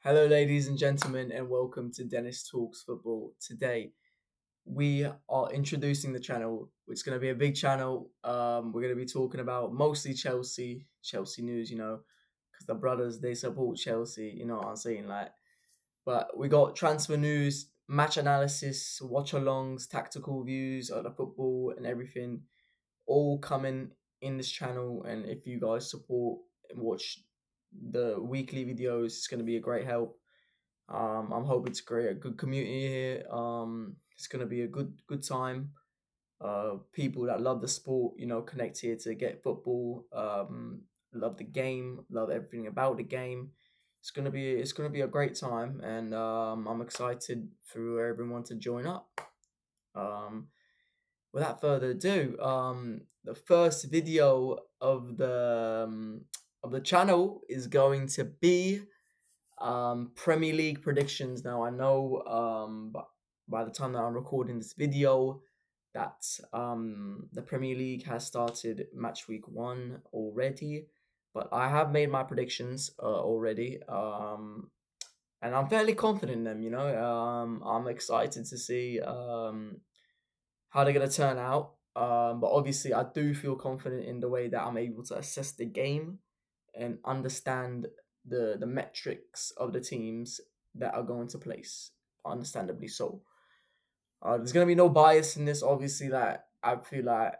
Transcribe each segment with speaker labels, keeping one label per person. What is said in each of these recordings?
Speaker 1: Hello, ladies and gentlemen, and welcome to Deniz Talks Football. Today, we are introducing the channel. It's going to be a big channel. We're going to be talking about mostly Chelsea news, because the brothers they support Chelsea. You know what I'm saying, like. But we got transfer news, match analysis, watch-alongs, tactical views of the football, and everything all coming in this channel. And if you guys support and watch the weekly videos, it's going to be a great help. I'm hoping to create a good community here. It's gonna be a good time. People that love the sport, connect here to get football. Love the game, love everything about the game. It's gonna be a great time, and I'm excited for everyone to join up. Um, Without further ado, the first video of the channel is going to be Premier League predictions. Now I know but by the time that I'm recording this video that the Premier League has started match week 1 already, but I have made my predictions already, and I'm fairly confident in them. I'm excited to see how they're gonna turn out. But obviously, I do feel confident in the way that I'm able to assess the game and understand the metrics of the teams that are going to place. Understandably so. There's gonna be no bias in this. Obviously, that I feel like.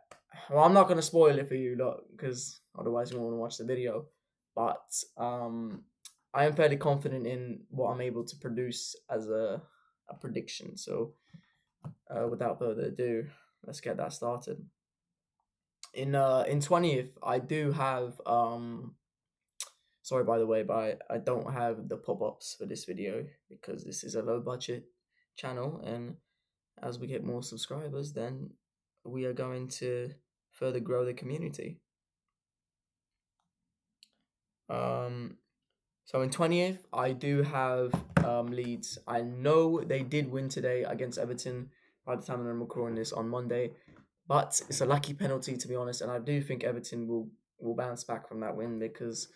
Speaker 1: Well, I'm not gonna spoil it for you, lot, because otherwise you won't want to watch the video. But I am fairly confident in what I'm able to produce as a prediction. So, without further ado, let's get that started. In 20th, I do have sorry by the way, but I don't have the pop-ups for this video because this is a low budget channel, and as we get more subscribers, then we are going to further grow the community. So in 20th, I do have Leeds. I know they did win today against Everton by the time I'm recording this on Monday, but it's a lucky penalty, to be honest, and I do think Everton will bounce back from that win because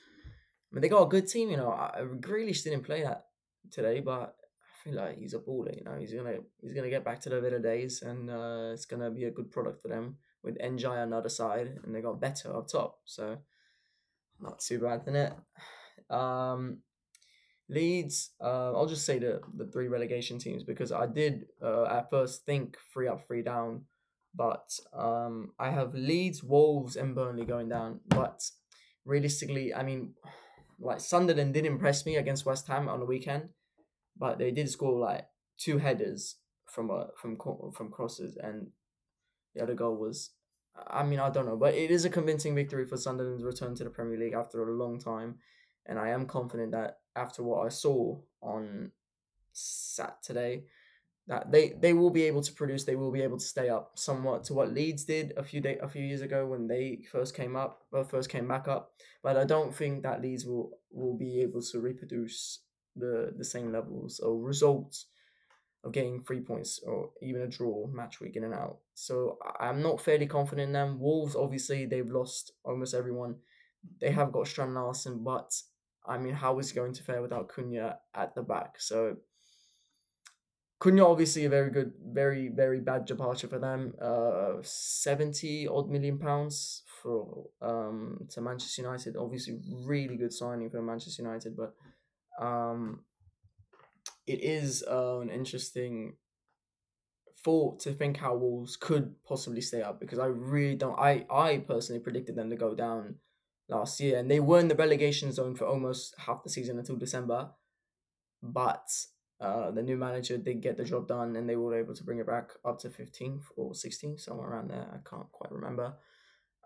Speaker 1: they got a good team. Grealish didn't play that today, but I feel like he's a baller. He's gonna get back to the Villa days, and it's gonna be a good product for them with NJ on the other side, and they got better up top, so not too bad, isn't it? Leeds. I'll just say the 3 relegation teams because I did at first think 3 up, 3 down, but I have Leeds, Wolves, and Burnley going down. But realistically, I mean, like Sunderland did impress me against West Ham on the weekend, but they did score like 2 headers from crosses, and the other goal was. I mean, I don't know, but it is a convincing victory for Sunderland's return to the Premier League after a long time, and I am confident that after what I saw on Saturday, that they will be able to produce. They will be able to stay up somewhat to what Leeds did a few years ago when they first came back up. But I don't think that Leeds will be able to reproduce the same levels or results of getting 3 points or even a draw match week in and out. So I'm not fairly confident in them. Wolves, obviously, they've lost almost everyone. They have got Strand Larson, but I mean, how is he going to fare without Cunha at the back? So Cunha, obviously, a very good, very, very bad departure for them. 70 odd million pounds for to Manchester United. Obviously, really good signing for Manchester United, but it is an interesting thought to think how Wolves could possibly stay up because I really don't. I personally predicted them to go down last year, and they were in the relegation zone for almost half the season until December. But the new manager did get the job done, and they were able to bring it back up to 15th or 16th, somewhere around there. I can't quite remember.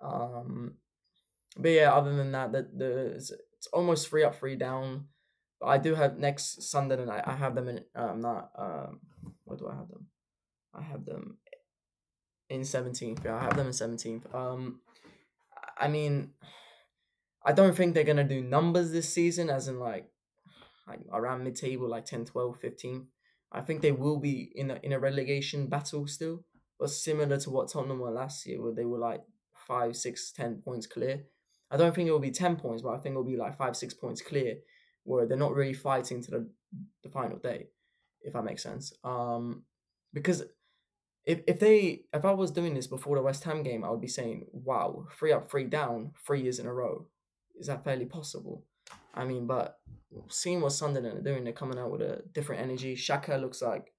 Speaker 1: But yeah, other than that, it's almost 3 up, 3 down. But I do have next Sunday, and I have them in not where do I have them? I have them in 17th. Yeah, I have them in 17th. I mean, I don't think they're gonna do numbers this season, as in like around mid table, like 10, 12, 15. I think they will be in a relegation battle still, but similar to what Tottenham were last year, where they were like 5, 6, 10 points clear. I don't think it will be 10 points, but I think it will be like 5, 6 points clear. where they're not really fighting to the final day, if that makes sense. Because if I was doing this before the West Ham game, I would be saying, wow, 3 up, 3 down, 3 years in a row. Is that fairly possible? I mean, but seeing what Sunderland are doing, they're coming out with a different energy. Shaka looks like,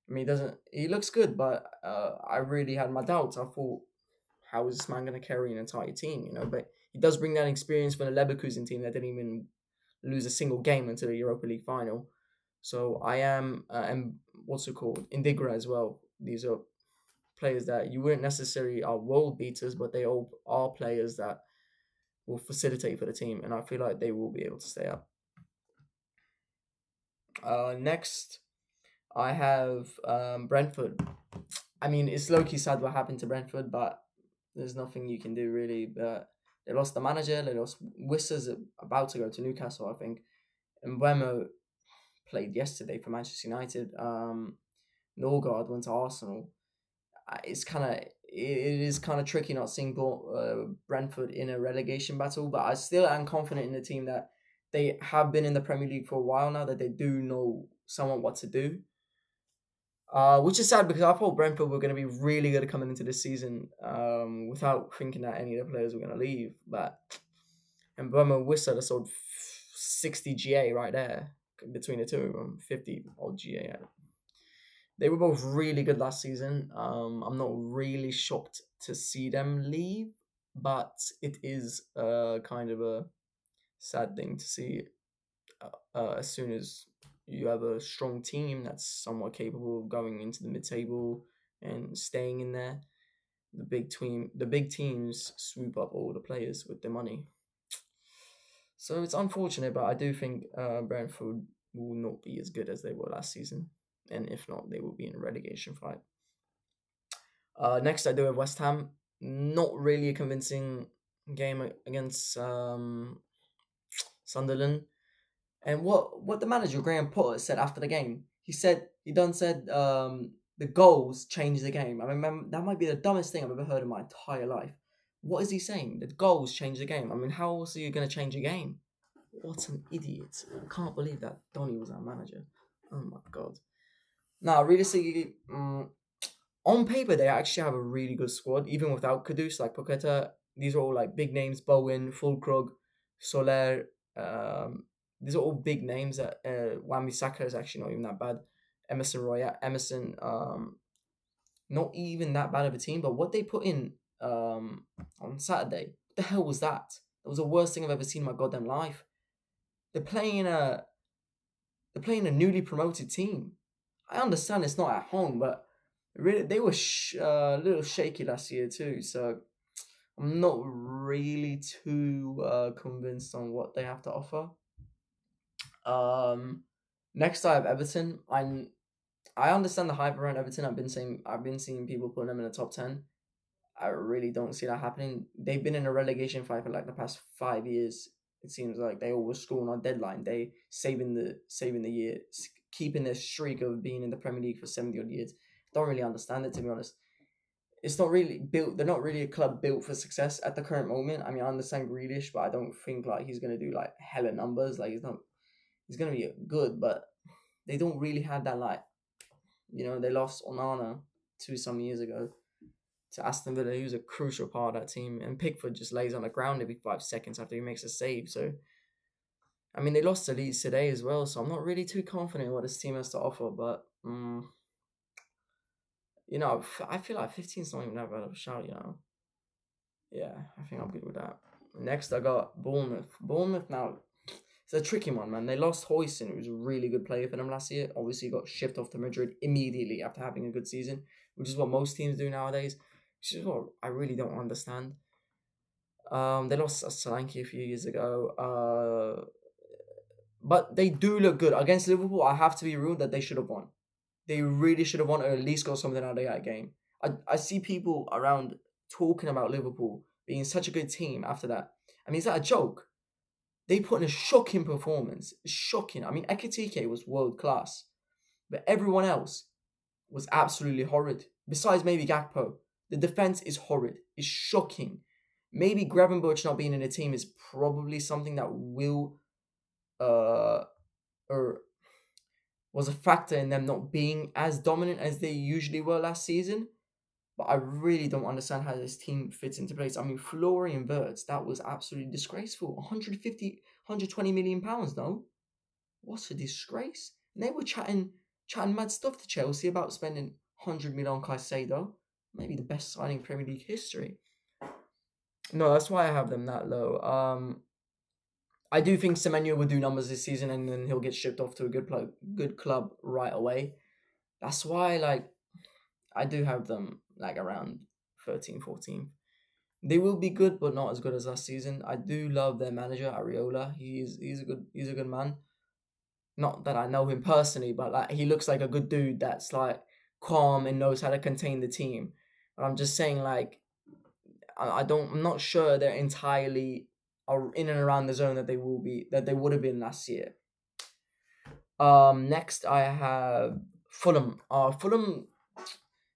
Speaker 1: I mean, he looks good, but I really had my doubts. I thought, how is this man going to carry an entire team, But he does bring that experience from the Leverkusen team that didn't even lose a single game until the Europa League final. So I am, and what's it called, Indigra as well. These are players that you wouldn't necessarily are world beaters, but they all are players that will facilitate for the team, and I feel like they will be able to stay up. Next, I have Brentford. I mean, it's low-key sad what happened to Brentford, but there's nothing you can do really. But they lost the manager. They lost Wissa's about to go to Newcastle, I think. And Wemo played yesterday for Manchester United. Norgard went to Arsenal. It is kind of tricky not seeing Brentford in a relegation battle, but I still am confident in the team that they have been in the Premier League for a while now, that they do know somewhat what to do. Which is sad because I thought Brentford were going to be really good coming into this season without thinking that any of the players were going to leave. And Burma Wissa, they sold 60 GA right there between the two of them, 50 odd GA. They were both really good last season. I'm not really shocked to see them leave, but it is kind of a sad thing to see as soon as you have a strong team that's somewhat capable of going into the mid-table and staying in there. The big teams swoop up all the players with their money. So it's unfortunate, but I do think Brentford will not be as good as they were last season. And if not, they will be in a relegation fight. Next, I do have West Ham. Not really a convincing game against Sunderland. And what the manager, Graham Potter, said after the game, he said the goals changed the game. I mean, that might be the dumbest thing I've ever heard in my entire life. What is he saying? The goals change the game. I mean, how else are you going to change a game? What an idiot. I can't believe that Donny was our manager. Oh my God. Now, realistically, on paper, they actually have a really good squad, even without Kudus, like Poqueta. These are all like big names: Bowen, Fulkrug, Soler. These are all big names. That Wan-Bissaka is actually not even that bad. Emerson, not even that bad of a team. But what they put in on Saturday, what the hell was that? That was the worst thing I've ever seen in my goddamn life. They're playing a newly promoted team. I understand it's not at home, but really they were a little shaky last year too. So I'm not really too convinced on what they have to offer. Next I have Everton. I understand the hype around Everton. I've been seeing people putting them in the top 10. I really don't see that happening. They've been in a relegation fight for like the past 5 years. It seems like they always score on deadline. They saving the year, keeping their streak of being in the Premier League for 70 odd years. Don't really understand it, to be honest. It's not really built. They're not really a club built for success at the current moment. I mean, I understand Grealish, but I don't think like he's gonna do like hella numbers. Like he's gonna be good, but they don't really have that like, they lost Onana some years ago to Aston Villa. He was a crucial part of that team, and Pickford just lays on the ground every 5 seconds after he makes a save. So, I mean, they lost to Leeds today as well, so I'm not really too confident in what this team has to offer, but, I feel like 15 is not even that bad of a shout, Yeah, I think I'm good with that. Next, I got Bournemouth. Bournemouth now, it's a tricky one, man. They lost Hoyson, who was a really good player for them last year. Obviously, got shipped off to Madrid immediately after having a good season, which is what most teams do nowadays. Which is what I really don't understand. They lost Solanke a few years ago. But they do look good. Against Liverpool, I have to be rude that they should have won. They really should have won, or at least got something out of that game. I see people around talking about Liverpool being such a good team after that. I mean, is that a joke? They put in a shocking performance. Shocking. I mean, Ekitike was world class. But everyone else was absolutely horrid. Besides maybe Gakpo. The defense is horrid. It's shocking. Maybe Gravenberch not being in the team is probably something that will uh or was a factor in them not being as dominant as they usually were last season. But I really don't understand how this team fits into place. I mean, Florian Wirtz, that was absolutely disgraceful. 150, 120 million pounds, no? What a disgrace. And they were chatting mad stuff to Chelsea about spending 100 million on Caicedo. Maybe the best signing in Premier League history. No, that's why I have them that low. I do think Semenyo will do numbers this season and then he'll get shipped off to a good club right away. That's why, like, I do have them like around 13, 14. They will be good, but not as good as last season. I do love their manager Ariola. He's a good man. Not that I know him personally, but like he looks like a good dude that's like calm and knows how to contain the team. But I'm just saying, like, I'm not sure they're entirely are in and around the zone that they would have been last year. Next I have Fulham. Fulham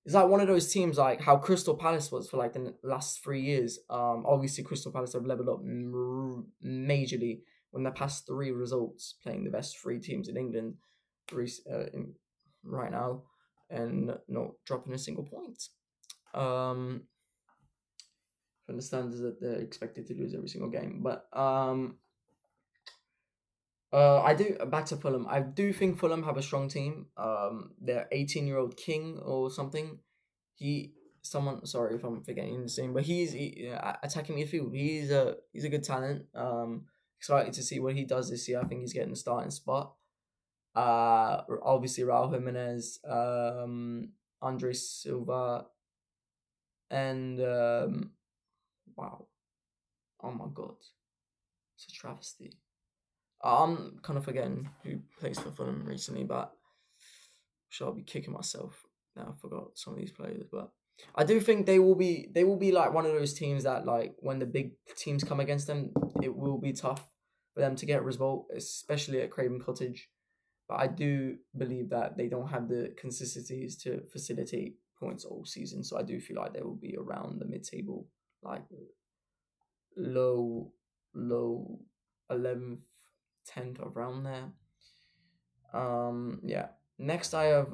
Speaker 1: is like one of those teams like how Crystal Palace was for like the last 3 years. Obviously Crystal Palace have leveled up majorly when the past three results, playing the best three teams in England right now, and not dropping a single point. From the standards that they're expected to lose every single game, but I do back to Fulham. I do think Fulham have a strong team. Their 18-year-old king or something. Sorry if I'm forgetting his name, but he's attacking midfield. He's a good talent. Excited to see what he does this year. I think he's getting the starting spot. Obviously Raul Jimenez, Andres Silva, and wow, oh my god, it's a travesty. I'm kind of forgetting who plays for Fulham recently, but I'll be kicking myself now. I forgot some of these players, but I do think they will be like one of those teams that, like, when the big teams come against them, it will be tough for them to get a result, especially at Craven Cottage. But I do believe that they don't have the consistencies to facilitate points all season, so I do feel like they will be around the mid-table, like low 11th, 10th, around there. Yeah. Next I have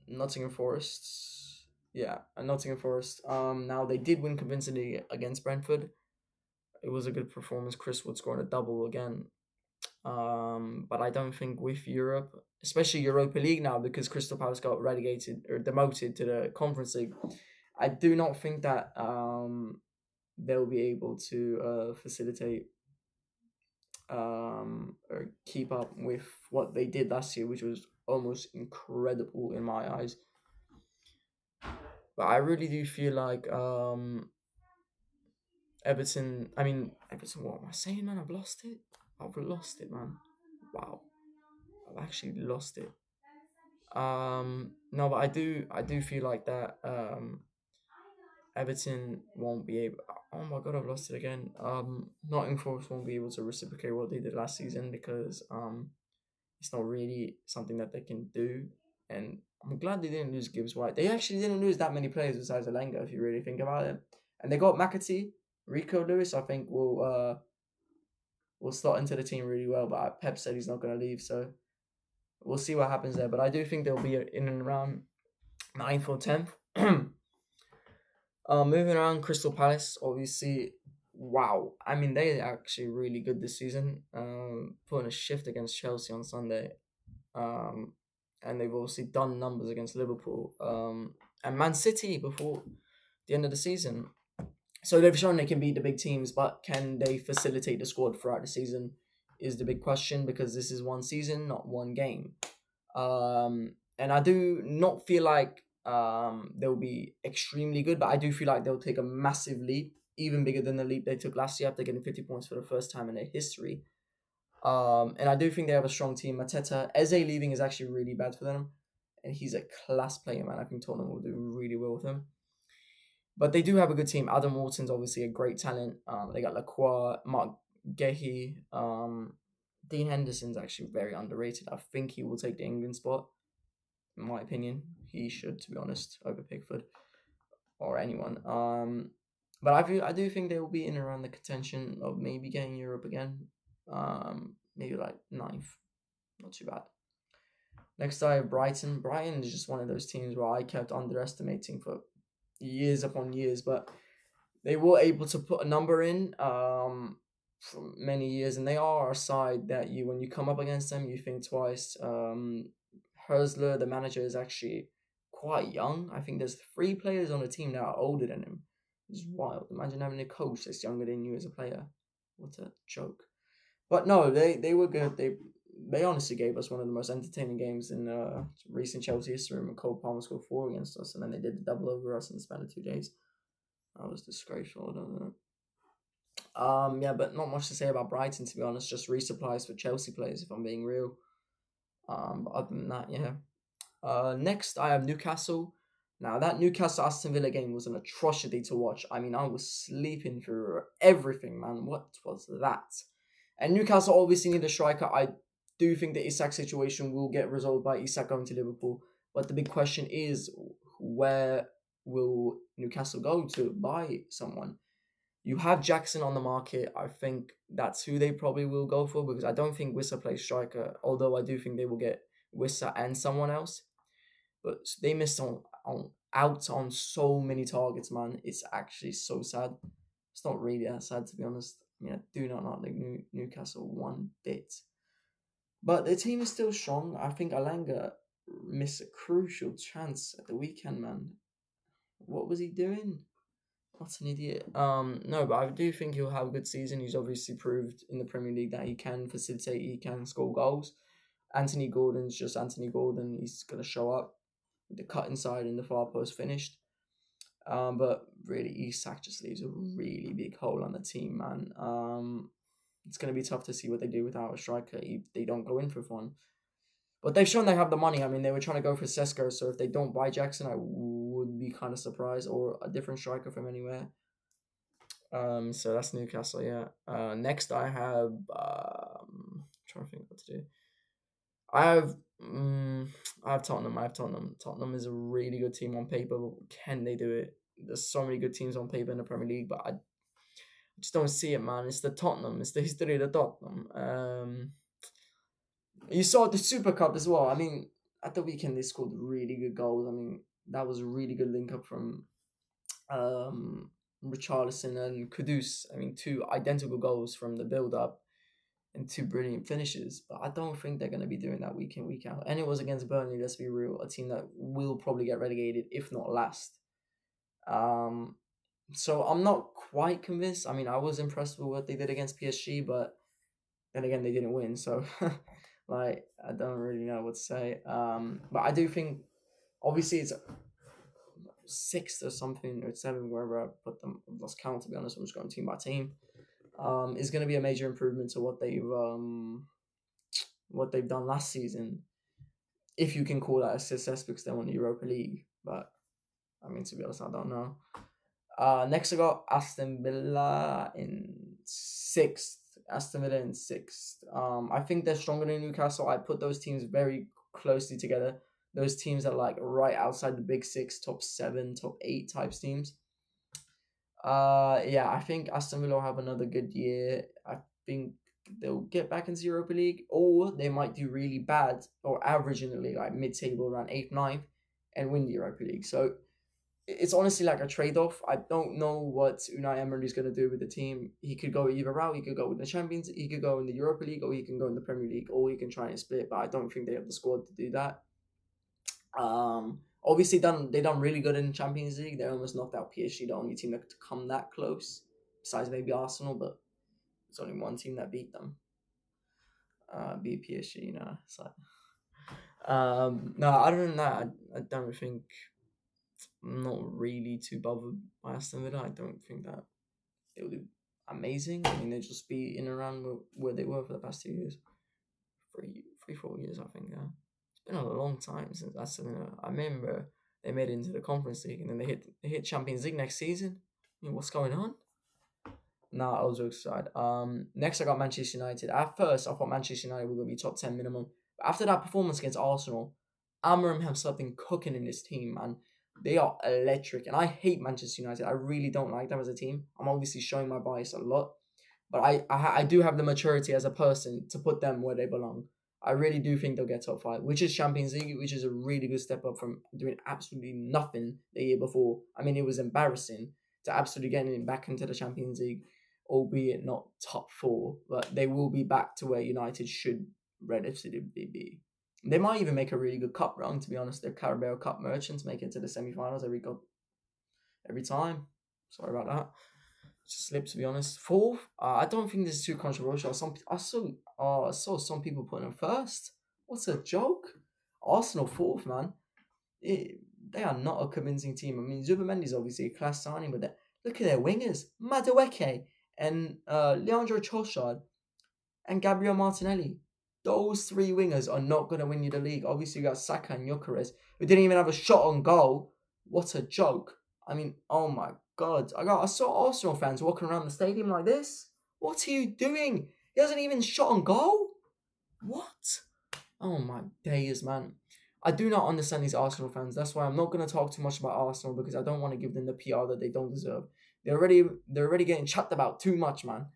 Speaker 1: Nottingham Forest. Yeah, Nottingham Forest. Now they did win convincingly against Brentford. It was a good performance. Chris Wood scoring a double again. But I don't think with Europe, especially Europa League now, because Crystal Palace got relegated or demoted to the Conference League, I do not think that they'll be able to facilitate or keep up with what they did last year, which was almost incredible in my eyes. But I really do feel like Everton. I mean, Everton. What am I saying, man? I've lost it. I've lost it, man. Wow, I've actually lost it. No, but I do feel like that. Everton won't be able. Oh my god, I've lost it again. Nottingham Forest won't be able to reciprocate what they did last season because it's not really something that they can do. And I'm glad they didn't lose Gibbs White. They actually didn't lose that many players besides Alenga, if you really think about it. And they got McAtee, Rico Lewis. I think will slot into the team really well. But Pep said he's not going to leave, so we'll see what happens there. But I do think they'll be in and around 9th or 10th. Moving around, Crystal Palace, obviously, wow. I mean, they're actually really good this season. Putting a shift against Chelsea on Sunday. And they've obviously done numbers against Liverpool. And Man City before the end of the season. So they've shown they can beat the big teams, but can they facilitate the squad throughout the season is the big question, because this is one season, not one game. And I do not feel like they'll be extremely good, but I do feel like they'll take a massive leap, even bigger than the leap they took last year after getting 50 points for the first time in their history. And I do think they have a strong team. Mateta, Eze leaving is actually really bad for them, and he's a class player, man. I think Tottenham will do really well with him. But they do have a good team. Adam Walton's obviously a great talent. They got Lacroix, Mark Gehi. Dean Henderson's actually very underrated. I think he will take the England spot. In my opinion, he should, to be honest, over Pickford or anyone. But I do think they will be in around the contention of maybe getting Europe again. maybe like ninth. Not too bad. Next I have Brighton. Brighton is just one of those teams where I kept underestimating for years upon years, but they were able to put a number in for many years, and they are a side that you when you come up against them, you think twice. Hersler, the manager, is actually quite young. I think there's 3 players on the team that are older than him. It's wild. Imagine having a coach that's younger than you as a player. What a joke. But no, they were good. They honestly gave us one of the most entertaining games in recent Chelsea history when Cole Palmer scored 4 against us, and then they did the double over us in the span of 2 days. That was disgraceful, I don't know. Yeah, but not much to say about Brighton, to be honest. Just resupplies for Chelsea players, if I'm being real. But other than that, yeah. Next, I have Newcastle. Now, that Newcastle Aston Villa game was an atrocity to watch. I mean, I was sleeping through everything, man. What was that? And Newcastle obviously need a striker. I do think the Isak situation will get resolved by Isak going to Liverpool. But the big question is, where will Newcastle go to buy someone? You have Jackson on the market. I think that's who they probably will go for, because I don't think Wissa plays striker, although I do think they will get Wissa and someone else. But they missed out on so many targets, man. It's actually so sad. It's not really that sad, to be honest. I mean, I do not like Newcastle one bit. But the team is still strong. I think Alanga missed a crucial chance at the weekend, man. What was he doing? What an idiot. No, but I do think he'll have a good season. He's obviously proved in the Premier League that he can facilitate, he can score goals. Anthony Gordon's just Anthony Gordon. He's going to show up with the cut inside and the far post finished. But really, Isak just leaves a really big hole on the team, man. It's going to be tough to see what they do without a striker if they don't go in for one. But they've shown they have the money. I mean, they were trying to go for Sesko, so if they don't buy Jackson, I would be kind of surprised, or a different striker from anywhere. So that's Newcastle, yeah. Next, I have trying to think what to do. I have Tottenham. Tottenham is a really good team on paper, but can they do it? There's so many good teams on paper in the Premier League, but I just don't see it, man. It's the Tottenham. It's the history of the Tottenham. You saw the Super Cup as well. I mean, at the weekend they scored really good goals. I mean, that was a really good link up from Richarlison and Kudus. I mean, 2 identical goals from the build up and 2 brilliant finishes. But I don't think they're going to be doing that week in, week out. And it was against Burnley, let's be real, a team that will probably get relegated, if not last. So I'm not quite convinced. I mean, I was impressed with what they did against PSG, but then again, they didn't win. So, like, I don't really know what to say. But I do think, obviously, it's 6th or something, or 7th, wherever I put them. I've lost count, to be honest. I'm just going team by team. Is going to be a major improvement to what they've done last season, if you can call that a success, because they won the Europa League. But I mean, to be honest, I don't know. Next I got Aston Villa in 6th. I think they're stronger than Newcastle. I put those teams very closely together. Those teams are like right outside the big 6, top 7, top 8 types teams. Yeah, I think Aston Villa will have another good year. I think they'll get back into the Europa League, or they might do really bad or average in the league, like mid-table around 8th, 9th, and win the Europa League. So it's honestly like a trade-off. I don't know what Unai Emery is going to do with the team. He could go either route. He could go with the Champions. He could go in the Europa League, or he can go in the Premier League, or he can try and split. But I don't think they have the squad to do that. Obviously, they done really good in Champions League. They almost knocked out PSG, the only team that could come that close, besides maybe Arsenal. But it's only one team that beat them. Beat PSG, you know. So, no, other than that, I don't think. I'm not really too bothered by Aston Villa. I don't think that they'll do amazing. I mean, they'll just be in and around where they were for the past 2 years. 4 years, I think, yeah. It's been a long time since Aston Villa. I remember they made it into the Conference League, and then they hit Champions League next season. I mean, what's going on? Nah, all jokes aside. Next I got Manchester United. At first, I thought Manchester United were going to be top 10 minimum. But after that performance against Arsenal, Amorim has something cooking in this team, man. They are electric, and I hate Manchester United. I really don't like them as a team. I'm obviously showing my bias a lot, But I do have the maturity as a person to put them where they belong. I really do think they'll get top five, which is Champions League, which is a really good step up from doing absolutely nothing the year before. I mean, it was embarrassing to absolutely getting back into the Champions League, albeit not top four, but they will be back to where United should relatively be. They might even make a really good cup run, to be honest. The Carabao Cup merchants make it to the semi-finals every time. Sorry about that. Just slipped, to be honest. Fourth, I don't think this is too controversial. I saw some people putting them first. What's a joke? Arsenal fourth, man. They are not a convincing team. I mean, Zubamendi's obviously a class signing, but look at their wingers. Madueke and Leandro Trossard and Gabriel Martinelli. Those three wingers are not going to win you the league. Obviously, you got Saka and Gyökeres, who didn't even have a shot on goal. What a joke. I mean, oh my God. I saw Arsenal fans walking around the stadium like this. What are you doing? He hasn't even shot on goal? What? Oh my days, man. I do not understand these Arsenal fans. That's why I'm not going to talk too much about Arsenal, because I don't want to give them the PR that they don't deserve. They're already getting chatted about too much, man.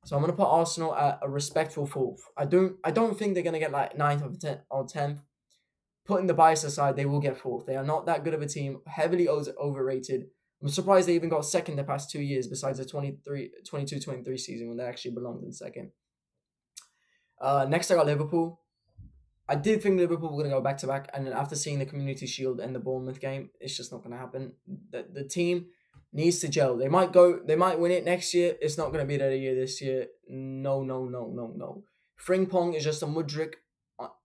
Speaker 1: So I'm going to put Arsenal at a respectful fourth. I don't think they're going to get like 9th or 10th. Putting the bias aside, they will get fourth. They are not that good of a team. Heavily overrated. I'm surprised they even got second the past 2 years, besides the 22-23 season when they actually belonged in second. Next, I got Liverpool. I did think Liverpool were going to go back-to-back, and then after seeing the Community Shield and the Bournemouth game, it's just not going to happen. The team needs to gel. They might win it next year. It's not going to be their year this year. No. Frimpong is just a Mudryk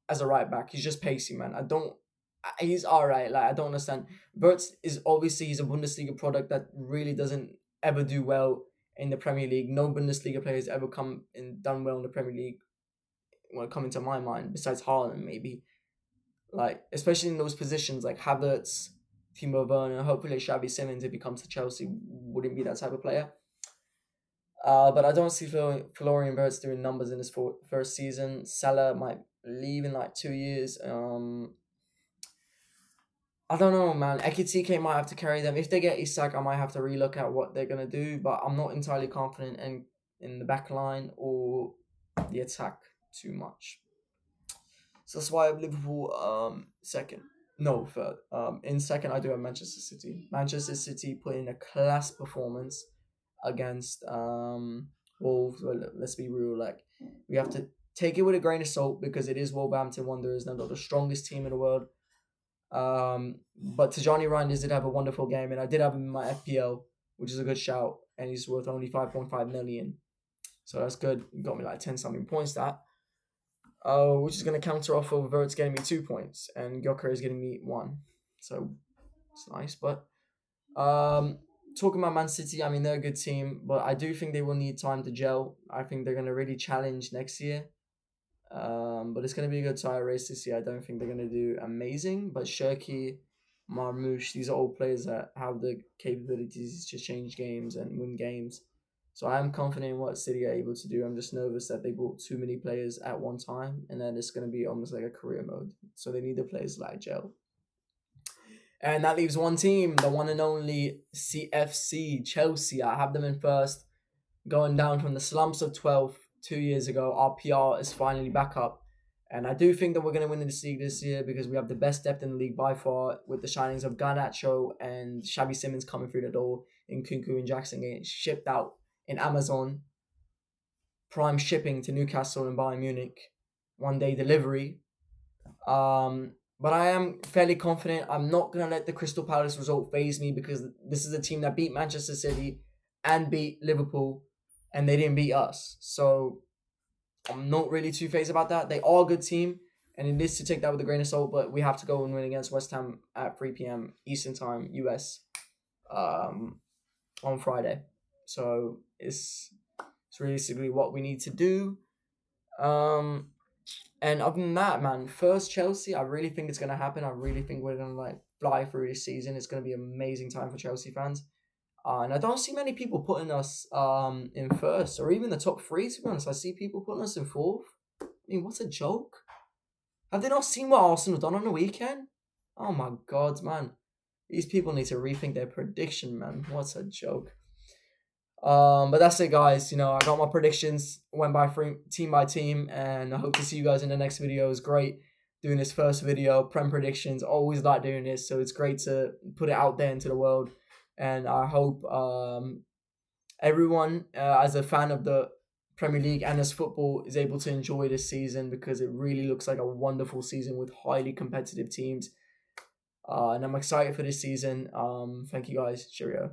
Speaker 1: as a right back. He's just pacey, man. He's alright. Like, I don't understand. Wirtz is obviously, he's a Bundesliga product that really doesn't ever do well in the Premier League. No Bundesliga players ever come and done well in the Premier League when it comes to my mind, besides Haaland maybe. Like, especially in those positions like Havertz, Timo Werner, hopefully Xavi Simons, if he comes to Chelsea, wouldn't be that type of player. But I don't see Florian Wirtz doing numbers in his first season. Salah might leave in like 2 years. I don't know, man. Ekitike might have to carry them. If they get Isak, I might have to relook at what they're going to do. But I'm not entirely confident in the back line or the attack too much. So that's why I have Liverpool second. No, third. In second, I do have Manchester City. Manchester City put in a class performance against Wolves. Well, let's be real. Like, we have to take it with a grain of salt because it is Wolverhampton Wanderers. They're not the strongest team in the world. But Tijani Reinders did have a wonderful game, and I did have him in my FPL, which is a good shout, and he's worth only 5.5 million. So that's good. He got me like 10-something points, that. Which is going to counter off of Wirtz getting me 2 points, and Gyökeres is getting me 1. So it's nice. But talking about Man City, I mean, they're a good team, but I do think they will need time to gel. I think they're going to really challenge next year. But it's going to be a good tire race this year. I don't think they're going to do amazing, but Shirky, Marmoush, these are all players that have the capabilities to change games and win games. So I am confident in what City are able to do. I'm just nervous that they bought too many players at one time, and then it's going to be almost like a career mode. So they need the players like gel. And that leaves one team, the one and only CFC, Chelsea. I have them in first, going down from the slumps of 12th 2 years ago. Our PR is finally back up. And I do think that we're going to win this league this year because we have the best depth in the league by far, with the shinings of Garnacho and Xavi Simons coming through the door, and Kunku and Jackson getting shipped out in Amazon Prime shipping to Newcastle and Bayern Munich, 1 day delivery. But I am fairly confident. I'm not going to let the Crystal Palace result faze me, because this is a team that beat Manchester City and beat Liverpool, and they didn't beat us. So I'm not really too phased about that. They are a good team, and it is to take that with a grain of salt, but we have to go and win against West Ham at 3 p.m. Eastern Time, US, on Friday. So it's realistically what we need to do. And other than that, man, first Chelsea, I really think it's going to happen. I really think we're going to fly through this season. It's going to be an amazing time for Chelsea fans. And I don't see many people putting us in first or even the top 3, to be honest. I see people putting us in 4th. I mean, what's a joke? Have they not seen what Arsenal done on the weekend? Oh my God, man. These people need to rethink their prediction, man. What's a joke? But that's it, guys. I got my predictions, went by team, and I hope to see you guys in the next video. It was great doing this first video, Prem predictions. Always like doing this, so it's great to put it out there into the world. And I hope everyone, as a fan of the Premier League and as football, is able to enjoy this season, because it really looks like a wonderful season with highly competitive teams. And I'm excited for this season. Thank you, guys. Cheerio.